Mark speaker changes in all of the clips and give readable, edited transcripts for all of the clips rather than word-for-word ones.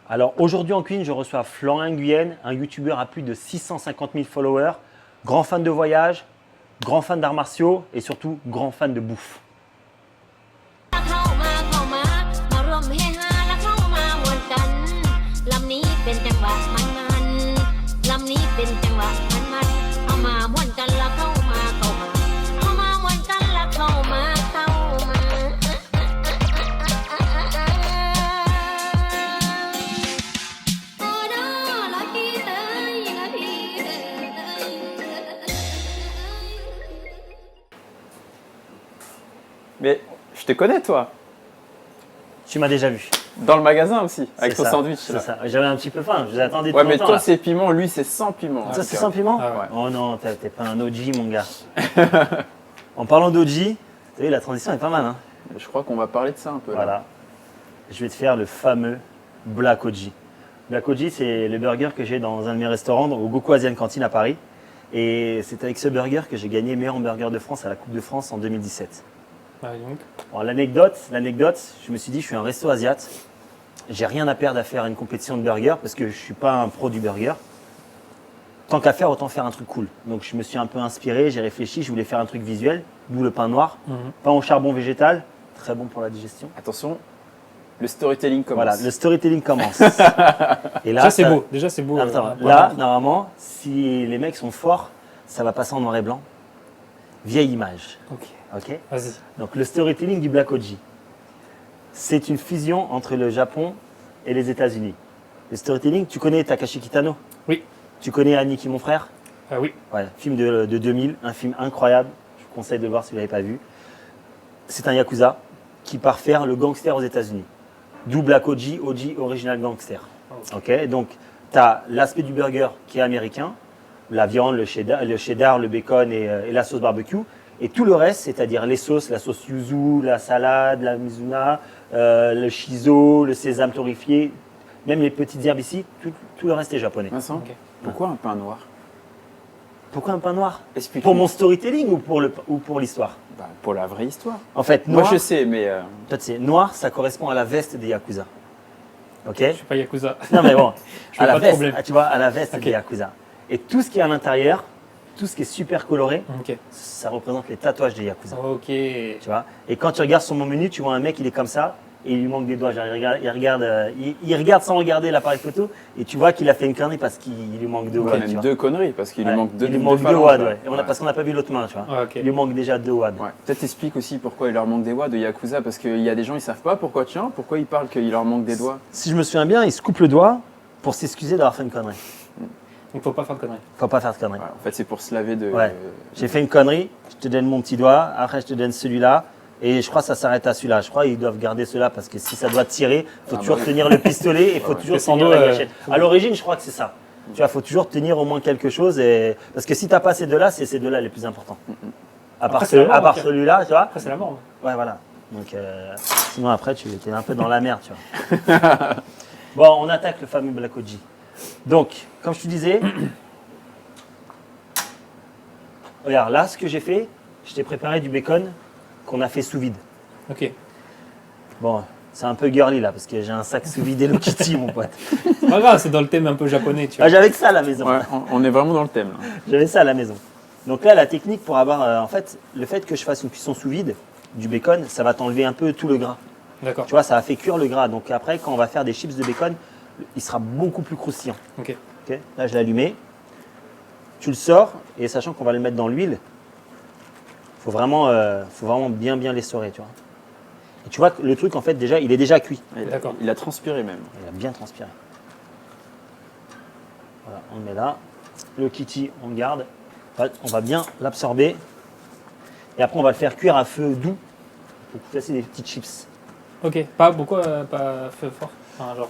Speaker 1: Alors aujourd'hui en cuisine, je reçois Florian Nguyen, un youtubeur à plus de 650 000 followers, grand fan de voyage, grand fan d'arts martiaux et surtout grand fan de bouffe.
Speaker 2: ร่วมเฮฮาและเข้ามาม่วนกันลำนี้เป็นจังหวะมันลำนี้เป็นจังหวะมันเอามาม่วนกันและเข้ามาเอามาม่วนกันและเข้ามา
Speaker 3: Mais je te connais, toi.
Speaker 1: Tu m'as déjà vu.
Speaker 3: Dans le magasin aussi, avec ton
Speaker 1: ça,
Speaker 3: sandwich.
Speaker 1: C'est
Speaker 3: là.
Speaker 1: ça. J'avais un petit peu faim, je vous attendais
Speaker 3: Ouais,
Speaker 1: tout
Speaker 3: mais
Speaker 1: longtemps.
Speaker 3: toi,
Speaker 1: Là.
Speaker 3: c'est piment, lui, c'est sans piment.
Speaker 1: Ça, c'est sans piment
Speaker 4: Ah
Speaker 3: ouais.
Speaker 1: Oh non, t'es pas un OG, mon gars. En parlant d'OG, t'as vu, la transition est pas mal. Hein.
Speaker 3: Je crois qu'on va parler de ça un peu. là.
Speaker 1: Voilà. Je vais te faire le fameux Black OG. Black OG, c'est le burger que j'ai dans un de mes restaurants, au Goku Asian Cantine à Paris. Et c'est avec ce burger que j'ai gagné meilleur hamburger de France à la Coupe de France en 2017.
Speaker 4: Ah, donc.
Speaker 1: Bon, l'anecdote, je me suis dit, je suis un resto asiate. J'ai rien à perdre à faire une compétition de burger parce que je ne suis pas un pro du burger. Tant qu'à faire, autant faire un truc cool. Donc je me suis un peu inspiré, j'ai réfléchi, je voulais faire un truc visuel, d'où le pain noir. Pain au charbon végétal, très bon pour la digestion.
Speaker 3: Attention, le storytelling commence.
Speaker 1: Voilà, le storytelling commence. Et là,
Speaker 4: Ça, c'est beau. Déjà, c'est beau.
Speaker 1: Attends, là, normalement, si les mecs sont forts, ça va passer en noir et blanc. Vieille image.
Speaker 4: Ok.
Speaker 1: Ok.
Speaker 4: Vas-y.
Speaker 1: Donc le storytelling du Black OG, c'est une fusion entre le Japon et les États-Unis. Le storytelling, tu connais Takashi Kitano?
Speaker 4: Oui.
Speaker 1: Tu connais Aniki, mon frère?
Speaker 4: Ah oui.
Speaker 1: Ouais, film de 2000, un film incroyable. Je vous conseille de le voir si vous ne l'avez pas vu. C'est un yakuza qui part faire le gangster aux États-Unis. D'où Black OG, OG Original Gangster. Ok. Donc tu as l'aspect du burger qui est américain, la viande, le cheddar, le bacon et la sauce barbecue. Et tout le reste, c'est-à-dire les sauces, la sauce yuzu, la salade, la mizuna, le shiso, le sésame torréfié, même les petites herbes ici, tout le reste est japonais.
Speaker 3: Vincent,
Speaker 4: Ok.
Speaker 3: pourquoi un pain noir?
Speaker 1: Pourquoi un pain noir?
Speaker 3: Explique.
Speaker 1: Pour mon storytelling ou pour l'histoire?
Speaker 3: Bah, pour la vraie histoire.
Speaker 1: En fait,
Speaker 3: Moi,
Speaker 1: noir,
Speaker 3: je sais, mais
Speaker 1: toi, tu sais, noir, ça correspond à la veste des yakuza. Ok?
Speaker 4: Je suis pas Yakuza.
Speaker 1: Non mais bon,
Speaker 4: Je fais
Speaker 1: à la
Speaker 4: pas de
Speaker 1: veste,
Speaker 4: problème.
Speaker 1: tu vois, à la veste
Speaker 4: Ok.
Speaker 1: des yakuza. Et tout ce qui est à l'intérieur, tout ce qui est super coloré,
Speaker 4: Ok.
Speaker 1: ça représente les tatouages des yakuza.
Speaker 4: Ok.
Speaker 1: Tu vois. Et quand tu regardes sur mon menu, tu vois un mec, il est comme ça et il lui manque des doigts. Genre, il regarde sans regarder l'appareil photo et tu vois qu'il a fait une connerie parce qu'il lui manque deux
Speaker 3: quand
Speaker 1: doigts.
Speaker 3: même
Speaker 1: tu vois.
Speaker 3: deux conneries, parce qu'il
Speaker 1: Ouais.
Speaker 3: lui manque deux
Speaker 1: Il lui manque deux
Speaker 3: phalanges,
Speaker 1: wads,
Speaker 3: là.
Speaker 1: ouais. Et parce qu'on n'a pas vu l'autre main, tu vois.
Speaker 4: Ah, ok.
Speaker 1: Il lui manque déjà deux wads.
Speaker 3: Ouais. Peut-être explique aussi pourquoi il leur manque des doigts de Yakuza, parce qu'il y a des gens, ils savent pas pourquoi pourquoi ils parlent qu'il leur manque des doigts.
Speaker 1: Si je me souviens bien, il se coupe le doigt pour s'excuser d'avoir fait une connerie.
Speaker 4: Donc, faut pas faire de conneries.
Speaker 1: Faut pas faire de conneries.
Speaker 3: Voilà, en fait, c'est pour se laver de.
Speaker 1: Ouais. J'ai fait une connerie, je te donne mon petit doigt, après je te donne celui-là. Et je crois que ça s'arrête à celui-là. Je crois qu'ils doivent garder cela parce que si ça doit tirer, il faut
Speaker 3: Ah
Speaker 1: toujours
Speaker 3: bah oui.
Speaker 1: tenir le pistolet et il faut
Speaker 3: Ouais.
Speaker 1: toujours
Speaker 4: Sans
Speaker 1: tenir
Speaker 4: dos,
Speaker 1: la gâchette. À l'origine, je crois que c'est ça. Tu vois, il faut toujours tenir au moins quelque chose. Parce que si tu n'as pas ces deux-là, c'est ces deux-là les plus importants. À part,
Speaker 4: Après, c'est la mort,
Speaker 1: à part
Speaker 4: ok.
Speaker 1: celui-là, tu vois.
Speaker 4: Après, c'est la mort.
Speaker 1: Ouais, voilà. Donc, sinon, après, tu es un peu dans la merde, tu vois. Bon, on attaque le fameux Black OG. Donc, comme je te disais, regarde, là, ce que j'ai fait, je t'ai préparé du bacon qu'on a fait sous vide.
Speaker 4: Ok.
Speaker 1: Bon, c'est un peu girly là, parce que j'ai un sac sous vide Hello Kitty, mon pote.
Speaker 4: C'est pas grave, c'est dans le thème un peu japonais, tu vois.
Speaker 1: Ah, j'avais que ça à la maison.
Speaker 3: Ouais, on est vraiment dans le thème. Là.
Speaker 1: J'avais ça à la maison. Donc là, la technique pour avoir, en fait, le fait que je fasse une cuisson sous vide du bacon, ça va t'enlever un peu tout le gras.
Speaker 4: D'accord.
Speaker 1: Tu vois, ça a fait cuire le gras. Donc après, quand on va faire des chips de bacon, il sera beaucoup plus croustillant.
Speaker 4: Ok.
Speaker 1: Ok, là, je l'ai allumé. Tu le sors, et sachant qu'on va le mettre dans l'huile, faut vraiment bien l'essorer, tu vois. Et tu vois que le truc, en fait, déjà, il est déjà cuit.
Speaker 4: D'accord.
Speaker 3: Il a transpiré même.
Speaker 1: Il a bien transpiré. Voilà, on le met là. Le kitty, on le garde. On va bien l'absorber. Et après, on va le faire cuire à feu doux pour casser des petites chips.
Speaker 4: Ok. Pas beaucoup, pas feu fort. Enfin, genre.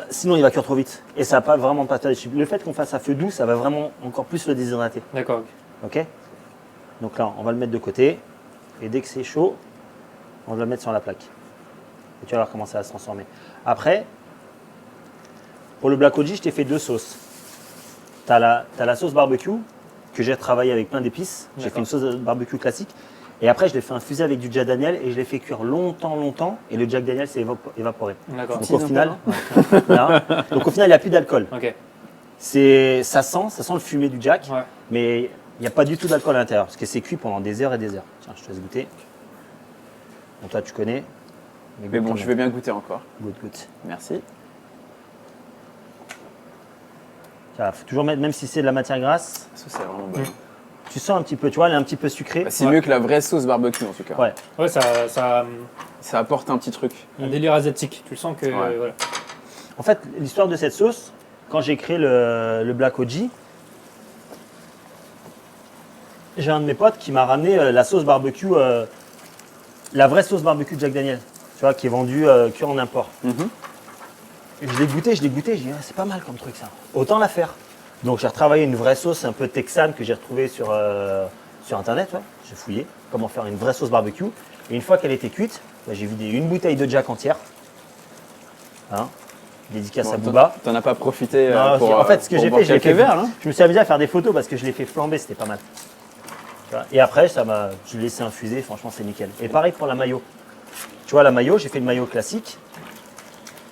Speaker 1: Sinon, il va cuire trop vite. Et ça va pas vraiment pas faire des chips. Le fait qu'on fasse à feu doux, ça va vraiment encore plus le déshydrater.
Speaker 4: D'accord. Ok.
Speaker 1: Ok. Donc là, on va le mettre de côté. Et dès que c'est chaud, on va le mettre sur la plaque. Et tu vas voir comment ça va se transformer. Après, pour le Black OG, je t'ai fait deux sauces. Tu as la sauce barbecue que j'ai travaillé avec plein d'épices. J'ai fait
Speaker 4: D'accord.
Speaker 1: une sauce barbecue classique. Et après, je l'ai fait infuser avec du Jack Daniel et je l'ai fait cuire longtemps. Et le Jack Daniel s'est évaporé.
Speaker 4: D'accord.
Speaker 1: Donc au final, voilà. Donc au final, il n'y a plus d'alcool.
Speaker 4: Ok.
Speaker 1: Ça sent le fumet du Jack,
Speaker 4: Ouais.
Speaker 1: mais il n'y a pas du tout d'alcool à l'intérieur parce que c'est cuit pendant des heures et des heures. Tiens, je te laisse goûter. Bon, toi, tu connais.
Speaker 3: Mais bon, je vais bien goûter encore.
Speaker 1: Goûte.
Speaker 3: Merci.
Speaker 1: Il faut toujours mettre, même si c'est de la matière grasse,
Speaker 3: La sauce est vraiment bonne.
Speaker 1: tu sens un petit peu, tu vois, elle est un petit peu sucrée.
Speaker 3: Bah, c'est mieux que la vraie sauce barbecue en tout cas.
Speaker 1: Ouais.
Speaker 4: Ouais, ça
Speaker 3: Ça apporte un petit truc.
Speaker 4: un délire asiatique. Tu le sens que.
Speaker 3: Ouais.
Speaker 4: Voilà.
Speaker 1: En fait, l'histoire de cette sauce, quand j'ai créé le Black OG, j'ai un de mes potes qui m'a ramené la sauce barbecue, la vraie sauce barbecue de Jack Daniel, tu vois, qui est vendue que en import.
Speaker 3: Mhm.
Speaker 1: Et je l'ai goûté, j'ai dit, ah, c'est pas mal comme truc ça, autant la faire. Donc j'ai retravaillé une vraie sauce un peu texane que j'ai retrouvée sur internet, ouais. J'ai fouillé comment faire une vraie sauce barbecue. Et une fois qu'elle était cuite, bah, j'ai vidé une bouteille de Jack entière. Hein, dédicace à
Speaker 3: Bon,
Speaker 1: Booba.
Speaker 3: T'en as pas profité
Speaker 1: Non,
Speaker 3: pour.
Speaker 1: en fait, ce que
Speaker 3: pour
Speaker 1: j'ai
Speaker 3: boire
Speaker 1: fait,
Speaker 3: quelques verres, là.
Speaker 1: je me suis amusé à faire des photos parce que je l'ai fait flamber, c'était pas mal. Tu vois. Et après, je l'ai laissé infuser, franchement, c'est nickel. Et pareil pour la mayo. Tu vois, la mayo, j'ai fait une mayo classique.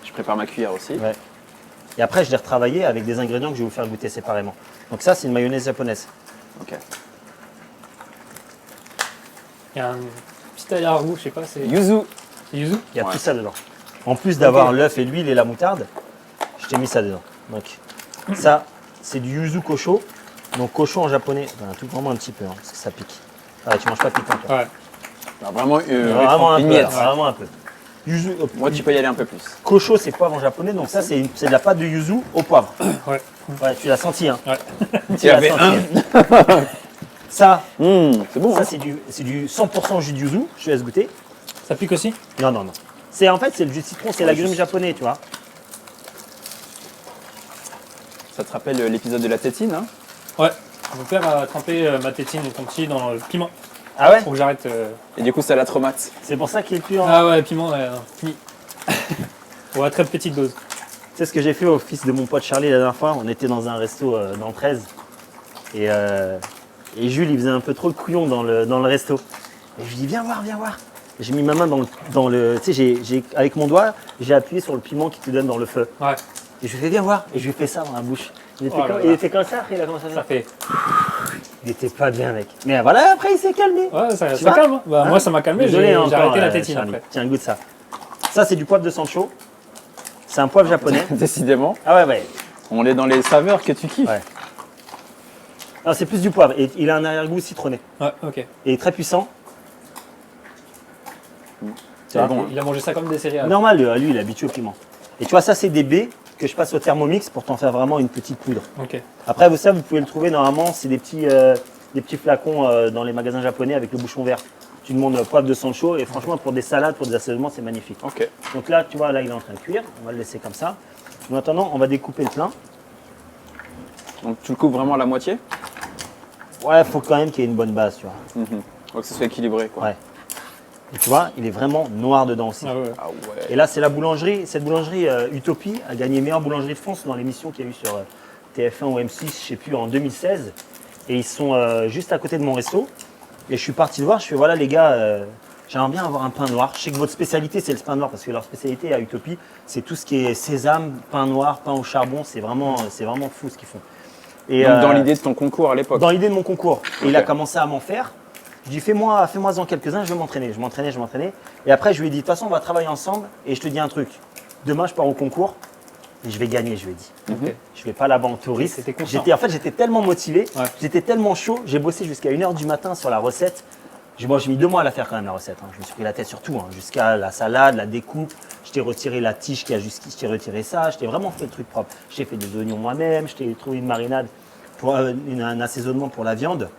Speaker 3: Je prépare ma cuillère aussi.
Speaker 1: Ouais. Et après, je l'ai retravaillé avec des ingrédients que je vais vous faire goûter séparément. Donc ça, c'est une mayonnaise japonaise.
Speaker 3: Ok.
Speaker 4: Il y a un petit arrière-goût, je sais pas, c'est
Speaker 3: Yuzu.
Speaker 4: c'est yuzu.
Speaker 1: Il y a
Speaker 3: Ouais.
Speaker 1: tout ça dedans. En plus d'avoir
Speaker 4: Ok.
Speaker 1: l'œuf et l'huile et la moutarde, je t'ai mis ça dedans. Donc ça, c'est du yuzu kosho. Donc kosho en japonais, un tout vraiment un petit peu, hein, parce que ça pique. Ah, tu manges pas piquant, toi.
Speaker 4: Ouais.
Speaker 3: Alors, vraiment,
Speaker 1: Vraiment un
Speaker 3: une
Speaker 1: peu,
Speaker 3: miette.
Speaker 1: là, vraiment un peu. Yuzu,
Speaker 3: Moi, tu peux y aller un peu plus.
Speaker 1: kosho, c'est poivre en japonais, donc ça, c'est de la pâte de yuzu au poivre.
Speaker 4: Ouais.
Speaker 1: Ouais, tu l'as senti, hein.
Speaker 4: Ouais.
Speaker 1: Tu l'as
Speaker 3: avais
Speaker 1: senti,
Speaker 3: un.
Speaker 1: hein. Ça,
Speaker 3: C'est bon.
Speaker 1: ça
Speaker 3: hein.
Speaker 1: c'est du 100% jus de yuzu. Je te laisse goûter.
Speaker 4: Ça pique aussi.
Speaker 1: Non. En fait, c'est le jus de citron, c'est l'agrume japonais, tu vois.
Speaker 3: Ça te rappelle l'épisode de la tétine, hein?
Speaker 4: Ouais. Mon père a trempé ma tétine et ton petit dans le piment.
Speaker 1: Ah ouais.
Speaker 4: Faut que j'arrête.
Speaker 3: Et du coup, ça la traumate.
Speaker 1: C'est pour ça qu'il est plus en.
Speaker 4: Ah ouais, piment, ouais, non, fini. Ouais, très petite dose.
Speaker 1: Tu sais ce que j'ai fait au fils de mon pote Charlie la dernière fois? On était dans un resto dans le 13. Et Jules, il faisait un peu trop le couillon dans le resto. Et je lui dis, viens voir. Et j'ai mis ma main dans le. Tu sais, avec mon doigt, j'ai appuyé sur le piment qui te donne dans le feu.
Speaker 4: Ouais.
Speaker 1: Et je lui ai fait, viens voir. Et je lui ai fait ça dans la bouche. Il était,
Speaker 4: Oh là
Speaker 1: comme,
Speaker 4: là.
Speaker 1: il était comme ça, après il a commencé à
Speaker 4: Ça
Speaker 1: faire.
Speaker 4: fait.
Speaker 1: Il était pas bien, mec. Mais voilà, après il s'est calmé.
Speaker 4: Ouais, ça
Speaker 1: Tu vois
Speaker 4: calme. Hein. Bah,
Speaker 1: Hein?
Speaker 4: moi, ça m'a calmé.
Speaker 1: Désolé
Speaker 4: J'ai
Speaker 1: encore,
Speaker 4: arrêté la tétine
Speaker 1: Charlie.
Speaker 4: après.
Speaker 1: Tiens, goûte ça. Ça, c'est du poivre de Sancho. C'est un poivre japonais.
Speaker 3: Décidément.
Speaker 1: Ah ouais.
Speaker 3: On est dans les saveurs que tu kiffes.
Speaker 1: Ouais. Non, c'est plus du poivre. Et il a un arrière-goût citronné.
Speaker 4: Ouais, ok.
Speaker 1: Et il est très puissant.
Speaker 3: C'est bon.
Speaker 4: Il a mangé ça comme des céréales.
Speaker 1: Normal, lui, il est habitué au piment. Et tu vois, ça, c'est des baies que je passe au Thermomix pour t'en faire vraiment une petite poudre.
Speaker 4: Ok.
Speaker 1: Après, vous pouvez le trouver normalement, c'est des petits flacons dans les magasins japonais avec le bouchon vert. Tu demandes poivre de Sancho et franchement, pour des salades, pour des assaisonnements, c'est magnifique.
Speaker 3: Ok.
Speaker 1: Donc là, tu vois, là, il est en train de cuire. On va le laisser comme ça. En attendant, on va découper le plein.
Speaker 3: Donc tu le coupes vraiment à la moitié.
Speaker 1: Ouais, il faut quand même qu'il y ait une bonne base, tu vois.
Speaker 3: Faut que ce soit équilibré, quoi.
Speaker 1: Ouais. Et tu vois, il est vraiment noir dedans aussi.
Speaker 4: Ah ouais.
Speaker 3: Ah ouais.
Speaker 1: Et là, c'est la boulangerie. Cette boulangerie, Utopie, a gagné meilleure boulangerie de France dans l'émission qu'il y a eu sur TF1 ou M6, je ne sais plus, en 2016. Et ils sont juste à côté de mon resto. Et je suis parti le voir. Je fais, voilà les gars, j'aimerais bien avoir un pain noir. Je sais que votre spécialité, c'est le pain noir, parce que leur spécialité à Utopie, c'est tout ce qui est sésame, pain noir, pain au charbon. C'est vraiment fou ce qu'ils font. Et,
Speaker 3: Donc dans l'idée de ton concours à l'époque.
Speaker 1: dans l'idée de mon concours. Et il
Speaker 3: Ok.
Speaker 1: a commencé à m'en faire. Je lui ai dit, fais-moi-en quelques-uns, je vais m'entraîner. Je m'entraînais. Et après, je lui ai dit, de toute façon, on va travailler ensemble. Et je te dis un truc. Demain, je pars au concours et je vais gagner, je lui ai dit.
Speaker 4: Ok.
Speaker 1: Je vais pas là-bas en touriste.
Speaker 4: C'était conscient.
Speaker 1: J'étais tellement motivé,
Speaker 4: Ouais.
Speaker 1: j'étais tellement chaud. J'ai bossé jusqu'à 1h du matin sur la recette. J'ai mis 2 mois à la faire quand même, la recette. Hein. Je me suis pris la tête sur tout, hein. Jusqu'à la salade, la découpe. Je t'ai retiré la tige qui a jusqu'ici, je t'ai retiré ça. Je t'ai vraiment fait le truc propre. J'ai fait des oignons moi-même. Je t'ai trouvé une marinade, pour un assaisonnement pour la viande.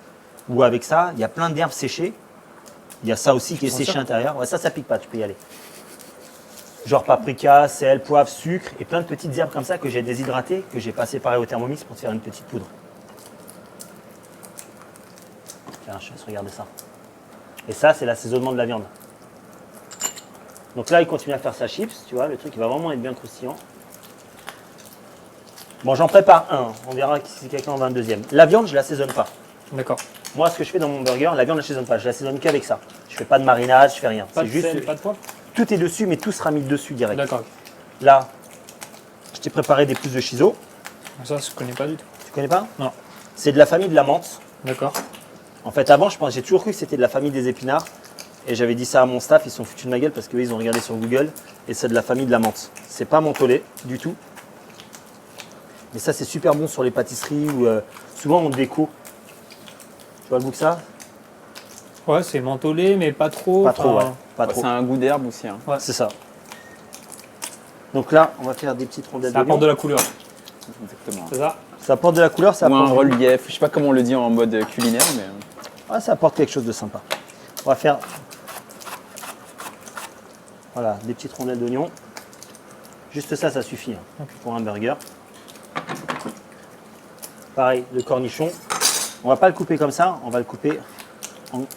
Speaker 1: Ou avec ça, il y a plein d'herbes séchées. Il y a ça aussi qui est
Speaker 4: sens
Speaker 1: séché
Speaker 4: ça
Speaker 1: à l'intérieur. Ouais, ça pique pas, tu peux y aller. Genre paprika, sel, poivre, sucre et plein de petites herbes comme ça que j'ai déshydratées, que j'ai passé pareil au Thermomix pour te faire une petite poudre. Tiens, je te laisse regarder ça. Et ça, c'est l'assaisonnement de la viande. Donc là, il continue à faire sa chips, tu vois, le truc il va vraiment être bien croustillant. Bon, j'en prépare un, on verra si quelqu'un en va un deuxième. La viande, je l'assaisonne pas.
Speaker 4: D'accord.
Speaker 1: Moi, ce que je fais dans mon burger, la viande, je l'assaisonne pas. Je l'assaisonne qu'avec ça. Je fais pas de marinade, je fais rien.
Speaker 4: Pas
Speaker 1: C'est
Speaker 4: de
Speaker 1: juste.
Speaker 4: sel, pas de poivre.
Speaker 1: Tout est dessus, mais tout sera mis dessus direct.
Speaker 4: D'accord.
Speaker 1: Là, je t'ai préparé des pousses de shiso.
Speaker 4: Ça, je connais pas du tout.
Speaker 1: Tu connais pas?
Speaker 4: Non.
Speaker 1: C'est de la famille de la menthe.
Speaker 4: D'accord.
Speaker 1: En fait, avant, j'ai toujours cru que c'était de la famille des épinards. Et j'avais dit ça à mon staff, ils se sont foutus de ma gueule parce qu'eux, ils ont regardé sur Google. Et c'est de la famille de la menthe. C'est pas mentholé du tout. Mais ça, c'est super bon sur les pâtisseries ou souvent on déco. Tu vois le goût que ça?
Speaker 4: Ouais, c'est mentholé, mais pas trop.
Speaker 1: Pas trop, ouais.
Speaker 4: enfin,
Speaker 1: Pas
Speaker 3: Ouais,
Speaker 1: trop.
Speaker 3: c'est un goût d'herbe aussi. Hein.
Speaker 1: C'est ça. Donc là, on va faire des petites rondelles
Speaker 4: Ça apporte de
Speaker 1: d'oignon.
Speaker 4: la couleur,
Speaker 3: Exactement.
Speaker 4: c'est ça?
Speaker 1: Ça apporte de la couleur, ça
Speaker 3: Ou un
Speaker 1: apporte...
Speaker 3: relief, je sais pas comment on le dit en mode culinaire, mais
Speaker 1: Ouais, ça apporte quelque chose de sympa. On va faire voilà, des petites rondelles d'oignon. Juste ça, ça suffit hein, pour un burger. Pareil, le cornichon. On va pas le couper comme ça, on va le couper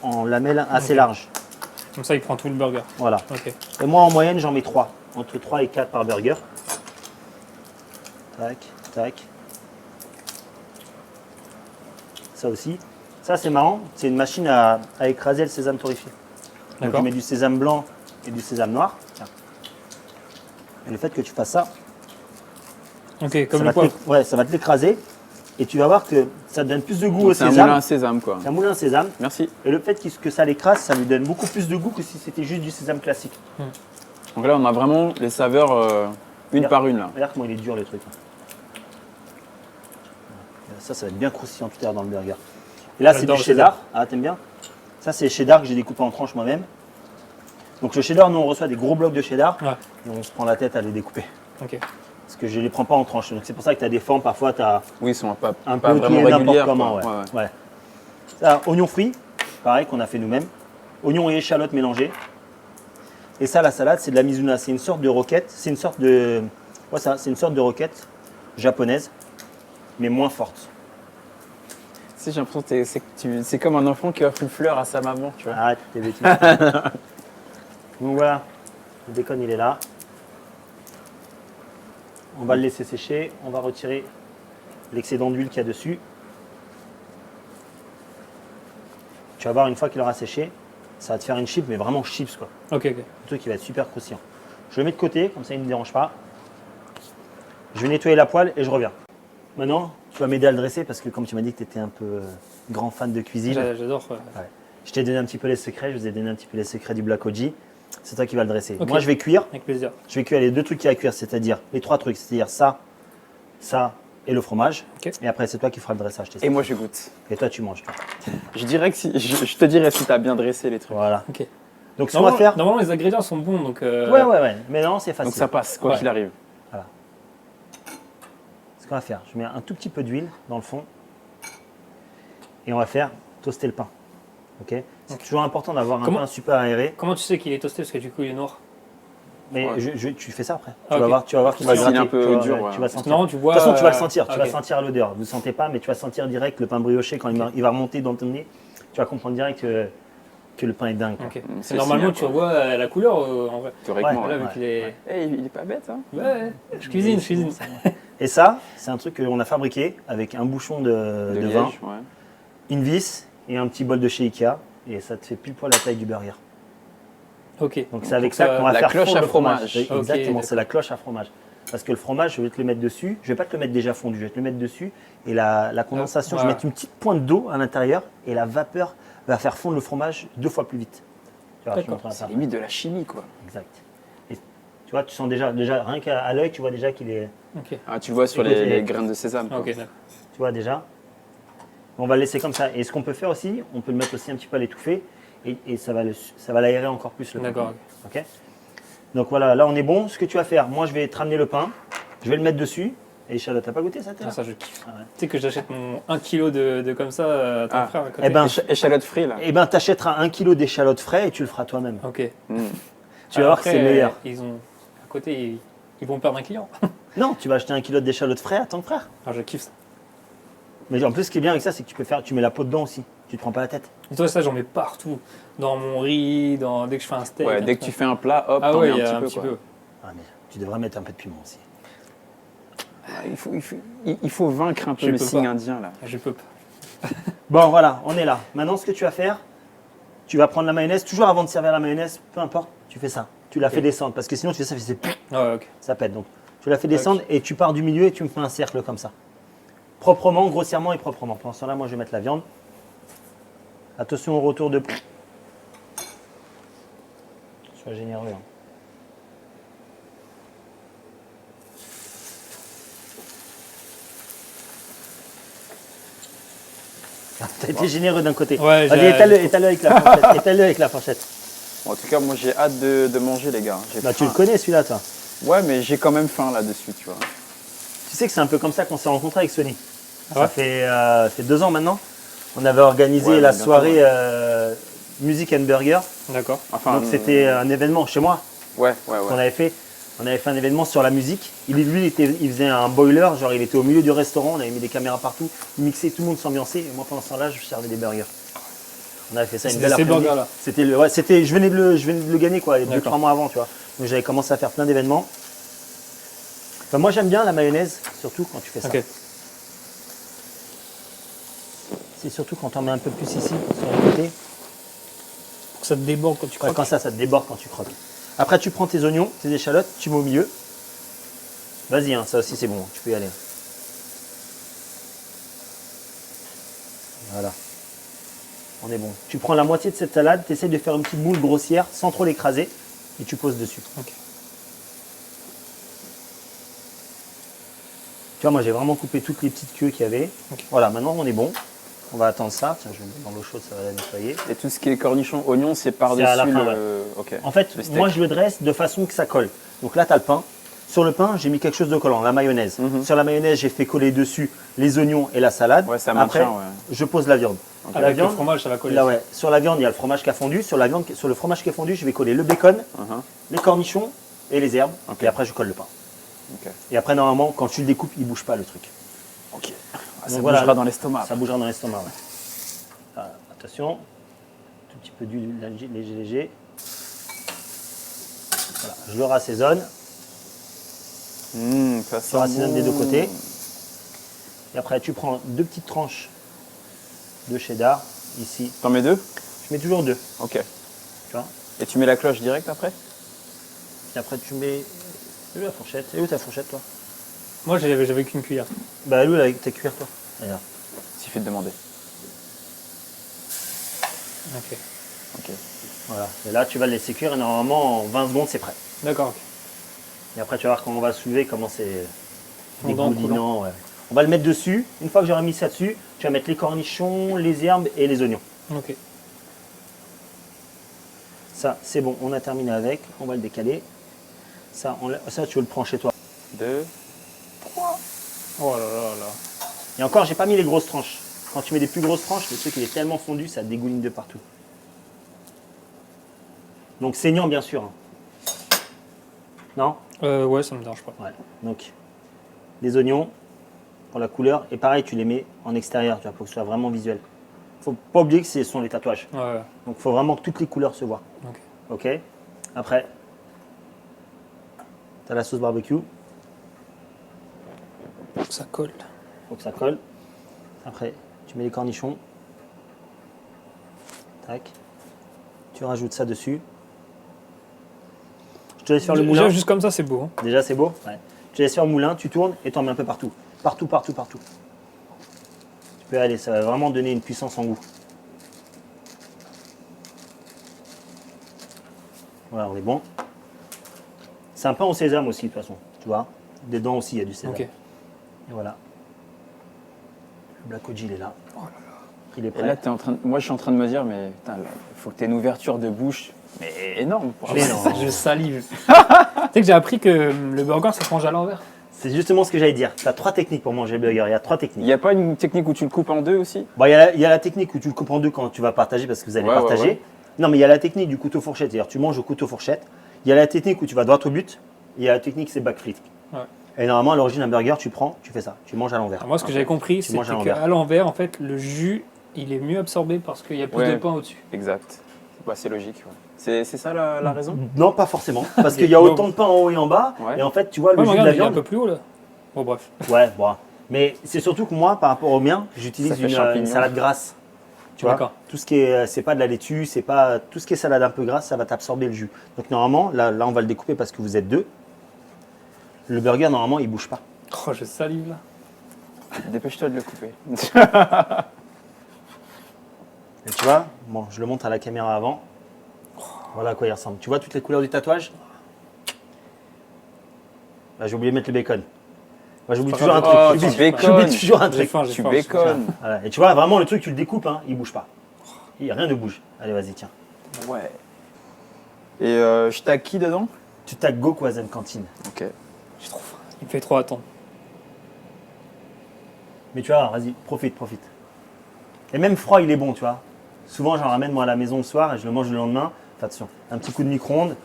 Speaker 1: en lamelles assez
Speaker 4: Ok.
Speaker 1: larges.
Speaker 4: Comme ça, il prend tout le burger.
Speaker 1: Voilà.
Speaker 4: Ok.
Speaker 1: Et moi, en moyenne, j'en mets 3. Entre 3 et 4 par burger. Tac, tac. Ça aussi. Ça, c'est marrant. C'est une machine à écraser le sésame torréfié. Donc,
Speaker 4: D'accord.
Speaker 1: je mets du sésame blanc et du sésame noir. Tiens. Et le fait que tu fasses ça,
Speaker 4: Ok,
Speaker 1: ça
Speaker 4: comme
Speaker 1: va
Speaker 4: le
Speaker 1: te
Speaker 4: poivre.
Speaker 1: ouais, ça va te l'écraser. Et tu vas voir que ça te donne plus de goût au
Speaker 3: c'est un
Speaker 1: sésame.
Speaker 3: moulin à sésame quoi.
Speaker 1: C'est un moulin à sésame.
Speaker 3: Merci.
Speaker 1: Et le fait que ça l'écrase, ça lui donne beaucoup plus de goût que si c'était juste du sésame classique.
Speaker 3: Donc là on a vraiment les saveurs une
Speaker 1: Bien.
Speaker 3: par une là.
Speaker 1: Regarde comment il est dur le truc. Ça va être bien croustillant tout à l'heure dans le burger. Et là, c'est
Speaker 4: J'adore
Speaker 1: du
Speaker 4: le
Speaker 1: cheddar. Ah, t'aimes bien? Ça, c'est cheddar que j'ai découpé en tranches moi-même. Donc le cheddar, nous, on reçoit des gros blocs de cheddar.
Speaker 4: Ouais.
Speaker 1: Et on se prend la tête à les découper.
Speaker 4: Ok.
Speaker 1: Parce que je ne les prends pas en tranches. Donc c'est pour ça que tu as des formes, parfois, tu as
Speaker 3: Oui, ils sont pas
Speaker 1: un
Speaker 3: pas
Speaker 1: peu
Speaker 3: vraiment
Speaker 1: qui est n'importe
Speaker 3: régulières.
Speaker 1: comment.
Speaker 3: quoi.
Speaker 1: Ouais.
Speaker 3: Ouais, ouais.
Speaker 1: Ouais. Ça, oignon frit, pareil, qu'on a fait nous-mêmes. Oignon et échalote mélangés. Et ça, la salade, c'est de la mizuna. C'est une sorte de roquette. C'est une sorte de... Ouais, c'est une sorte de roquette japonaise, mais moins forte.
Speaker 3: Si, j'ai l'impression que c'est comme un enfant qui offre une fleur à sa maman, tu vois.
Speaker 1: Arrête tes bêtises. Donc voilà, le bacon il est là. On va le laisser sécher. On va retirer l'excédent d'huile qu'il y a dessus. Tu vas voir, une fois qu'il aura séché, ça va te faire une chip, mais vraiment chips quoi.
Speaker 4: Ok, ok.
Speaker 1: Un truc qui va être super croustillant. Je le mets de côté, comme ça il ne me dérange pas. Je vais nettoyer la poêle et je reviens. Maintenant, tu vas m'aider à le dresser parce que comme tu m'as dit que tu étais un peu grand fan de cuisine,
Speaker 4: J'adore.
Speaker 1: je t'ai donné un petit peu les secrets, je vous ai donné un petit peu les secrets du Black OG. C'est toi qui vas le dresser.
Speaker 4: Ok.
Speaker 1: Moi, je vais cuire.
Speaker 4: Avec plaisir.
Speaker 1: Je vais cuire les deux trucs qu'il y a à cuire, c'est-à-dire les trois trucs, c'est-à-dire ça, ça et le fromage.
Speaker 4: Ok.
Speaker 1: Et après, c'est toi qui feras le dressage.
Speaker 3: Et moi je goûte.
Speaker 1: Et toi, tu manges.
Speaker 3: Je dirais que je te dirais si t'as bien dressé les trucs.
Speaker 1: Voilà.
Speaker 4: Ok.
Speaker 1: Donc, ce qu'on va faire.
Speaker 4: Normalement, les ingrédients sont bons, donc.
Speaker 1: Ouais. Mais non, c'est facile.
Speaker 3: Donc ça passe, quoi
Speaker 4: Ouais.
Speaker 3: qu'il arrive.
Speaker 1: Ce qu'on va faire, je mets un tout petit peu d'huile dans le fond. Et on va faire toaster le pain. Ok. C'est toujours important d'avoir un
Speaker 4: Comment-
Speaker 1: pain super aéré.
Speaker 4: Comment tu sais qu'il est toasté parce que du coup il est noir?
Speaker 1: Mais
Speaker 3: Ouais.
Speaker 1: tu fais ça après.
Speaker 4: Ah,
Speaker 1: Tu vas
Speaker 4: ok.
Speaker 1: voir, tu vas voir qu'il va
Speaker 3: S'il est
Speaker 1: gratter.
Speaker 3: un peu
Speaker 1: tu vas,
Speaker 3: dur,
Speaker 1: ouais,
Speaker 3: ouais.
Speaker 1: tu vas
Speaker 4: Parce que
Speaker 1: sentir.
Speaker 4: normalement, tu vois.
Speaker 1: De toute façon, tu vas le sentir, tu
Speaker 4: ok.
Speaker 1: vas sentir l'odeur. Vous ne sentez pas, mais tu vas sentir direct le pain brioché quand il va remonter dans ton nez. Tu vas comprendre direct que le pain est dingue. quoi.
Speaker 4: Ok.
Speaker 3: C'est
Speaker 4: Normalement,
Speaker 3: signal,
Speaker 4: tu vois la couleur en vrai.
Speaker 3: Théoriquement,
Speaker 1: Ouais,
Speaker 3: ouais.
Speaker 4: Là, vu qu'il est.
Speaker 3: Eh, il est pas bête, hein.
Speaker 4: Ouais, je cuisine, je cuisine.
Speaker 1: Et ça, c'est un truc qu'on a fabriqué avec un bouchon de
Speaker 3: De
Speaker 1: vin,
Speaker 3: liège, ouais.
Speaker 1: une vis et un petit bol de chez Ikea. Et ça te fait pile poil la taille du burger.
Speaker 4: Ok.
Speaker 1: Donc c'est avec
Speaker 4: Donc,
Speaker 1: ça qu'on va
Speaker 3: la
Speaker 1: faire
Speaker 3: cloche
Speaker 1: fondre
Speaker 3: à
Speaker 1: le
Speaker 3: fromage.
Speaker 1: Oui,
Speaker 4: Ok,
Speaker 1: exactement,
Speaker 4: d'accord.
Speaker 1: c'est la cloche à fromage. Parce que le fromage, je vais te le mettre dessus. Je vais pas te le mettre déjà fondu, je vais te le mettre dessus. Et la condensation, je vais
Speaker 4: Ouais.
Speaker 1: mettre une petite pointe d'eau à l'intérieur. Et la vapeur va faire fondre le fromage 2 fois plus vite. Tu vois, je te
Speaker 4: D'accord.
Speaker 1: montrerai ça.
Speaker 3: C'est limite de la chimie, quoi.
Speaker 1: Exact. Et tu vois, tu sens déjà rien qu'à l'œil, tu vois déjà qu'il est.
Speaker 4: Ok.
Speaker 3: Ah, tu vois sur
Speaker 1: Écoute,
Speaker 3: les graines de sésame. quoi.
Speaker 4: Ok, d'accord.
Speaker 1: Tu vois déjà. On va le laisser comme ça. Et ce qu'on peut faire aussi, on peut le mettre aussi un petit peu à l'étouffer. Et ça va l'aérer encore plus le pain.
Speaker 4: D'accord.
Speaker 1: Ok. Donc voilà, là on est bon. Ce que tu vas faire, moi je vais te ramener le pain. Je vais le mettre dessus. Et Charlotte, t'as pas goûté ça
Speaker 4: Ah, ça, je kiffe.
Speaker 1: Ah ouais.
Speaker 4: Tu sais que j'achète mon 1 kg de comme ça à ton
Speaker 3: Ah.
Speaker 4: frère à côté.
Speaker 1: Eh ben,
Speaker 3: Échalote frit, là.
Speaker 1: Eh ben, t'achèteras 1 kilo d'échalotes frais et tu le feras toi-même.
Speaker 4: Ok.
Speaker 3: Mm.
Speaker 1: Tu vas voir que
Speaker 4: Après,
Speaker 1: c'est le meilleur.
Speaker 4: Ils ont. À côté, ils vont perdre un client.
Speaker 1: Non, tu vas acheter 1 kilo d'échalotes frais à ton frère.
Speaker 4: Ah, je kiffe ça.
Speaker 1: Mais en plus, ce qui est bien avec ça, c'est que tu mets la peau dedans aussi. Tu te prends pas la tête.
Speaker 4: Et toi, ça, j'en mets partout. Dans mon riz, dès que je fais un steak.
Speaker 3: Ouais,
Speaker 4: un
Speaker 3: dès que
Speaker 4: truc.
Speaker 3: tu fais un plat, hop,
Speaker 4: Ah
Speaker 3: t'en
Speaker 4: ouais,
Speaker 3: mets
Speaker 4: il y a
Speaker 3: un petit peu. quoi.
Speaker 1: Ah, mais tu devrais mettre un peu de piment aussi.
Speaker 3: Ah, il faut vaincre un peu
Speaker 4: Je
Speaker 3: le
Speaker 4: peux
Speaker 3: signe
Speaker 4: pas.
Speaker 3: indien, là.
Speaker 4: Ah, je peux pas.
Speaker 1: Bon, voilà, on est là. Maintenant, ce que tu vas faire, tu vas prendre la mayonnaise. Toujours avant de servir la mayonnaise, peu importe, tu fais ça. Tu la fais descendre parce que sinon, tu fais ça,
Speaker 4: Ouais, ok.
Speaker 1: ça pète. Donc, tu la fais descendre et tu pars du milieu et tu me fais un cercle comme ça. Proprement, grossièrement et proprement. Pendant ce temps-là, moi, je vais mettre la viande. Attention au retour de. Sois généreux. Hein. T'as été généreux d'un côté.
Speaker 4: Ouais,
Speaker 1: Vas-y,
Speaker 4: j'ai-
Speaker 1: étale-le avec la fourchette. Étale-le avec la fourchette.
Speaker 3: Bon, en tout cas, moi j'ai hâte de manger, les gars. J'ai
Speaker 1: Bah, tu
Speaker 3: faim.
Speaker 1: le connais celui-là, toi.
Speaker 3: Ouais, mais j'ai quand même faim là-dessus, tu vois.
Speaker 1: Tu sais que c'est un peu comme ça qu'on s'est rencontrés avec Sony.
Speaker 4: Ah ouais
Speaker 1: Ça fait 2 ans maintenant. On avait organisé
Speaker 3: Ouais,
Speaker 1: la
Speaker 3: bientôt,
Speaker 1: soirée Music and Burger.
Speaker 4: D'accord.
Speaker 3: Enfin,
Speaker 1: Donc c'était un événement chez moi
Speaker 3: Ouais,
Speaker 1: qu'on
Speaker 3: ouais.
Speaker 1: avait fait. On avait fait un événement sur la musique. Lui, il faisait un boiler, genre il était au milieu du restaurant, on avait mis des caméras partout, il mixait, tout le monde s'ambiançait. Et moi pendant ce temps-là, je servais des burgers. On avait fait ça une
Speaker 4: C'était
Speaker 1: belle
Speaker 4: ces
Speaker 1: après-midi.
Speaker 4: burgers-là.
Speaker 1: Je venais de le gagner quoi, 2-3
Speaker 4: D'accord.
Speaker 1: mois avant, tu vois. Donc j'avais commencé à faire plein d'événements. Enfin, moi j'aime bien la mayonnaise, surtout quand tu fais ça.
Speaker 4: Ok.
Speaker 1: C'est surtout quand on met un peu plus ici, sur le côté.
Speaker 4: Pour que ça te déborde quand tu
Speaker 1: Ouais,
Speaker 4: croques.
Speaker 1: quand ça te déborde quand tu croques. Après, tu prends tes oignons, tes échalotes, tu mets au milieu. Vas-y, hein, ça aussi c'est bon, tu peux y aller. Voilà. On est bon. Tu prends la moitié de cette salade, tu essaies de faire une petite boule grossière sans trop l'écraser et tu poses dessus.
Speaker 4: Ok.
Speaker 1: Tu vois, moi j'ai vraiment coupé toutes les petites queues qu'il y avait.
Speaker 4: Ok.
Speaker 1: Voilà, maintenant on est bon. On va attendre ça. Tiens, je vais le mettre dans l'eau chaude, ça va la nettoyer.
Speaker 3: Et tout ce qui est cornichons, oignons, c'est par-dessus
Speaker 1: C'est à la fin,
Speaker 3: le. Ok.
Speaker 1: En fait,
Speaker 3: Le steak.
Speaker 1: moi je le dresse de façon que ça colle. Donc là, tu as le pain. Sur le pain, j'ai mis quelque chose de collant, la mayonnaise. Sur la mayonnaise, j'ai fait coller dessus les oignons et la salade.
Speaker 3: Ouais, ça
Speaker 1: Après,
Speaker 3: maintient, ouais.
Speaker 1: je pose la viande. La
Speaker 4: Avec le
Speaker 1: viande,
Speaker 4: fromage, ça va coller.
Speaker 1: là, ouais. Sur la viande, il y a le fromage qui a fondu. Sur le fromage qui a fondu, je vais coller le bacon,
Speaker 3: Mhm.
Speaker 1: les cornichons et les herbes.
Speaker 3: Ok.
Speaker 1: Et après, je colle le pain.
Speaker 3: Ok.
Speaker 1: Et après, normalement, quand tu le découpes, il ne bouge pas le truc.
Speaker 3: Ok. Ah,
Speaker 1: Donc
Speaker 3: ça
Speaker 1: voilà,
Speaker 3: bougera dans l'estomac.
Speaker 1: Ça bougera dans l'estomac, ouais. Ah, attention, tout petit peu d'huile léger. Voilà, je le rassaisonne.
Speaker 3: Ça
Speaker 1: Tu rassaisonnes des deux
Speaker 3: bon.
Speaker 1: côtés. Et après, tu prends 2 petites tranches de cheddar, ici.
Speaker 3: T'en mets 2?
Speaker 1: Je mets toujours 2,
Speaker 3: Ok.
Speaker 1: tu vois.
Speaker 3: Et tu mets la cloche direct après?
Speaker 1: Et après, tu mets... Elle est où la fourchette? Elle est où ta fourchette, toi?
Speaker 4: Moi, j'avais qu'une cuillère.
Speaker 1: Bah, elle est où avec tes cuillères, toi? Regarde.
Speaker 3: Suffit de demander.
Speaker 4: Ok.
Speaker 3: Ok.
Speaker 1: Voilà. Et là, tu vas le laisser cuire et normalement, en 20 secondes, c'est prêt.
Speaker 4: D'accord. ok.
Speaker 1: Et après, tu vas voir comment on va soulever, comment c'est
Speaker 4: Fondant,
Speaker 1: dégoulinant. Ouais. On va le mettre dessus. Une fois que j'aurai mis ça dessus, tu vas mettre les cornichons, les herbes et les oignons.
Speaker 4: Ok.
Speaker 1: Ça, c'est bon. On a terminé avec. On va le décaler. Ça, ça tu le prends chez toi.
Speaker 3: 2.
Speaker 4: Oh là là là.
Speaker 1: Et encore, j'ai pas mis les grosses tranches. Quand tu mets des plus grosses tranches, le truc il est tellement fondu, ça dégouline de partout. Donc saignant, bien sûr. Hein. Non?
Speaker 4: Ouais, ça me dérange pas.
Speaker 1: Ouais. Donc, les oignons pour la couleur. Et pareil, tu les mets en extérieur, tu vois, pour que ce soit vraiment visuel. Faut pas oublier que ce sont les tatouages.
Speaker 4: Ouais, ouais.
Speaker 1: Donc, il faut vraiment que toutes les couleurs se voient.
Speaker 4: Ok.
Speaker 1: Ok? Après, tu as la sauce barbecue.
Speaker 4: Faut que ça colle.
Speaker 1: Faut que ça colle. Après, tu mets les cornichons. Tac. Tu rajoutes ça dessus. Je te laisse faire le
Speaker 4: Déjà,
Speaker 1: moulin.
Speaker 4: juste comme ça, c'est beau. hein.
Speaker 1: Déjà, c'est beau. Ouais. Je te laisse faire le moulin, tu tournes et tu en mets un peu partout. Partout. Tu peux aller, ça va vraiment donner une puissance en goût. Voilà, on est bon. C'est un pain au sésame aussi, de toute façon. Tu vois, dedans aussi, il y a du sésame.
Speaker 4: Ok.
Speaker 1: Et voilà. Le Black OG, il est là. Il est
Speaker 3: Et
Speaker 1: prêt.
Speaker 3: là, moi, je suis en train de me dire, mais il faut que tu aies une ouverture de bouche, mais énorme. pour
Speaker 1: Mais
Speaker 3: avoir
Speaker 1: non.
Speaker 3: ça.
Speaker 4: Je salive. Tu sais que j'ai appris que le burger, ça se mange à l'envers.
Speaker 1: C'est justement ce que j'allais dire. Tu as 3 techniques pour manger le burger. Il y a 3
Speaker 3: Il
Speaker 1: techniques.
Speaker 3: n'y a pas une technique où tu le coupes en deux aussi?
Speaker 1: Bon, il y a la technique où tu le coupes en deux quand tu vas partager parce que vous allez
Speaker 3: Ouais, ouais,
Speaker 1: partager.
Speaker 3: ouais.
Speaker 1: Non, mais il y a la technique du couteau fourchette, c'est-à-dire tu manges au couteau fourchette. Il y a la technique où tu vas droit au but. Il y a la technique c'est backflip.
Speaker 4: Ouais.
Speaker 1: Et normalement à l'origine un burger tu fais ça, tu manges à l'envers.
Speaker 4: Alors moi, ce que j'avais compris,
Speaker 1: Tu manges à
Speaker 4: c'était
Speaker 1: l'envers.
Speaker 4: qu'à l'envers, en fait, le jus, il est mieux absorbé parce qu'il y a plus
Speaker 3: Ouais.
Speaker 4: de pain au-dessus.
Speaker 3: Exact. Bah, c'est logique. Ouais. C'est ça la raison?
Speaker 1: Non, pas forcément, parce qu'il y a
Speaker 4: Non.
Speaker 1: autant de pain en haut et en bas.
Speaker 3: Ouais.
Speaker 1: Et en fait tu vois le
Speaker 4: Ouais, mais
Speaker 1: jus de
Speaker 4: regarde,
Speaker 1: la
Speaker 4: il est un
Speaker 1: viande.
Speaker 4: peu plus haut là. Bon, bref.
Speaker 1: Ouais, bon. Mais c'est surtout que moi, par rapport au mien, j'utilise
Speaker 3: Ça fait
Speaker 1: une
Speaker 3: champignon.
Speaker 1: salade grasse. Tu vois,
Speaker 4: D'accord.
Speaker 1: tout ce qui est, c'est pas de la laitue, c'est pas tout ce qui est salade un peu grasse, ça va t'absorber le jus. Donc normalement, là, on va le découper parce que vous êtes deux. Le burger, normalement, il bouge pas.
Speaker 4: Oh, je salive là.
Speaker 3: Dépêche-toi de le couper.
Speaker 1: Et tu vois, bon, je le montre à la caméra avant. Voilà à quoi il ressemble. Tu vois toutes les couleurs du tatouage? Bah, j'ai oublié de mettre le bacon. Moi, j'oublie
Speaker 4: Pas
Speaker 1: toujours un
Speaker 4: grave.
Speaker 1: truc.
Speaker 3: Oh,
Speaker 1: J'oublie-
Speaker 3: tu bacon.
Speaker 1: J'oublie toujours un
Speaker 4: J'ai
Speaker 1: truc.
Speaker 4: faim, j'ai
Speaker 3: Tu
Speaker 4: faim.
Speaker 3: bacon.
Speaker 1: Voilà. Et tu vois, vraiment, le truc, tu le découpes, hein, il bouge pas. Rien ne bouge. Allez, vas-y, tiens.
Speaker 3: Ouais. Et je tag qui dedans?
Speaker 1: Tu tags Gokwazen Cantine.
Speaker 3: Ok.
Speaker 4: J'ai trop faim. Il me fait trop attendre.
Speaker 1: Mais tu vois, vas-y, profite. Et même froid, il est bon, tu vois. Souvent, j'en ramène moi à la maison le soir et je le mange le lendemain. Fais attention, un petit coup de micro-ondes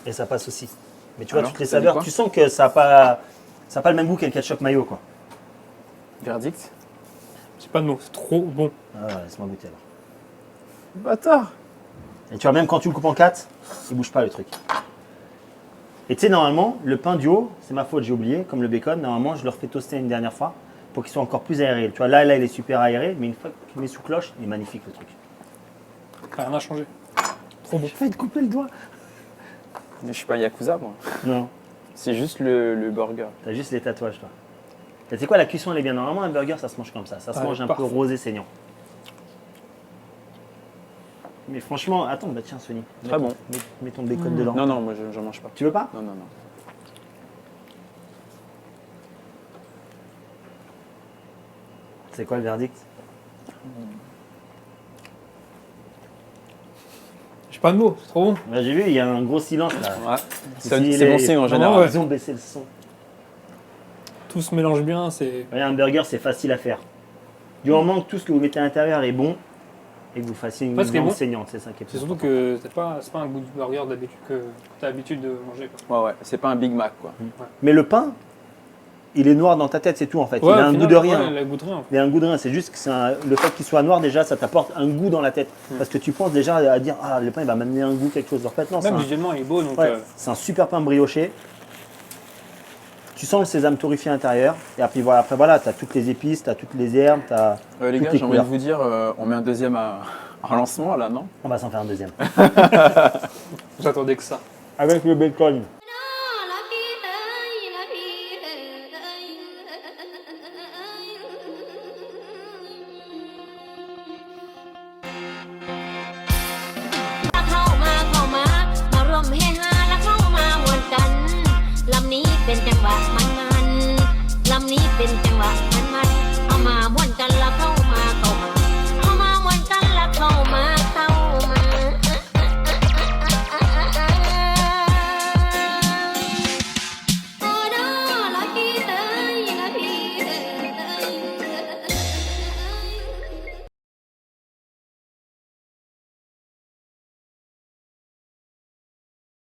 Speaker 1: et ça passe aussi. Mais tu vois,
Speaker 3: Alors,
Speaker 1: toutes les
Speaker 3: ça dit
Speaker 1: saveurs,
Speaker 3: quoi
Speaker 1: tu sens que ça n'a pas le même goût qu'un ketchup mayo, quoi.
Speaker 3: Verdict?
Speaker 4: J'ai pas de mots, c'est trop bon.
Speaker 1: Ah ouais, laisse-moi goûter alors.
Speaker 3: Bâtard!
Speaker 1: Et tu vois, même quand tu le coupes en 4, il bouge pas le truc. Et tu sais, normalement, le pain du haut, c'est ma faute, j'ai oublié, comme le bacon, normalement, je le refais toaster une dernière fois pour qu'il soit encore plus aéré. Tu vois, là, il est super aéré, mais une fois que tu le mets sous cloche, il est magnifique le truc.
Speaker 4: Rien n'a changé. Trop bon.
Speaker 1: Je vais te couper le doigt.
Speaker 3: Mais je suis pas Yakuza, moi.
Speaker 1: Non,
Speaker 3: C'est juste le burger.
Speaker 1: t'as juste les tatouages, toi. Et tu sais quoi, la cuisson, elle est bien. Normalement, un burger, ça se mange comme ça. Ça se
Speaker 4: Ouais,
Speaker 1: mange un
Speaker 4: parfait.
Speaker 1: peu rosé saignant. Mais franchement, attends, bah tiens, Sony.
Speaker 3: Très bon.
Speaker 1: Mets ton bacon dedans.
Speaker 3: Non, moi j'en mange pas.
Speaker 1: Tu veux pas?
Speaker 3: Non.
Speaker 1: C'est quoi le verdict?
Speaker 4: J'ai pas de mots, c'est trop bon.
Speaker 1: Bah, j'ai vu, il y a un gros silence là.
Speaker 3: Ouais. C'est
Speaker 1: Ici,
Speaker 3: c'est bon
Speaker 1: les-
Speaker 3: signe en
Speaker 4: Non,
Speaker 3: général.
Speaker 4: ouais.
Speaker 1: Ils ont baissé le son.
Speaker 4: Tout se mélange bien, c'est.
Speaker 1: Voyez, un burger, c'est facile à faire. Du moment que tout ce que vous mettez à l'intérieur est bon et que vous fassiez une
Speaker 4: Parce qu'il est
Speaker 1: viande
Speaker 4: bon.
Speaker 1: saignante, c'est ça qui est
Speaker 4: C'est
Speaker 1: plus
Speaker 4: surtout
Speaker 1: important.
Speaker 4: que c'est pas un goût de burger d'habitude que t'as l'habitude de manger. Quoi.
Speaker 3: Ouais. C'est pas un Big Mac, quoi.
Speaker 1: Mais le pain, il est noir dans ta tête, c'est tout en fait. il
Speaker 4: Ouais,
Speaker 1: a
Speaker 4: au
Speaker 1: un
Speaker 4: final,
Speaker 1: goût de rien.
Speaker 4: ouais, il a le goût de rien. En fait.
Speaker 1: Il a un goût de rien. C'est juste que le fait qu'il soit noir, déjà, ça t'apporte un goût dans la tête. Parce que tu penses déjà à dire, ah, le pain, il va m'amener un goût, quelque chose. En fait, non,
Speaker 4: Même visuellement, il est beau, donc.
Speaker 1: ouais, c'est un super pain brioché. Tu sens le sésame torréfié à l'intérieur. Et après, voilà, tu as toutes les épices, tu as toutes les herbes, tu as
Speaker 3: Les
Speaker 1: toutes
Speaker 3: gars,
Speaker 1: les
Speaker 3: j'ai envie de
Speaker 1: couleurs.
Speaker 3: vous dire, on met un deuxième à lancement là, non?
Speaker 1: On va s'en faire un deuxième.
Speaker 4: J'attendais que ça.
Speaker 1: Avec le bacon.
Speaker 2: มาร่วมเฮฮาและเข้ามามวนกัน ลำนี้เป็นจังหวะมันๆลำนี้เป็นจังหวะ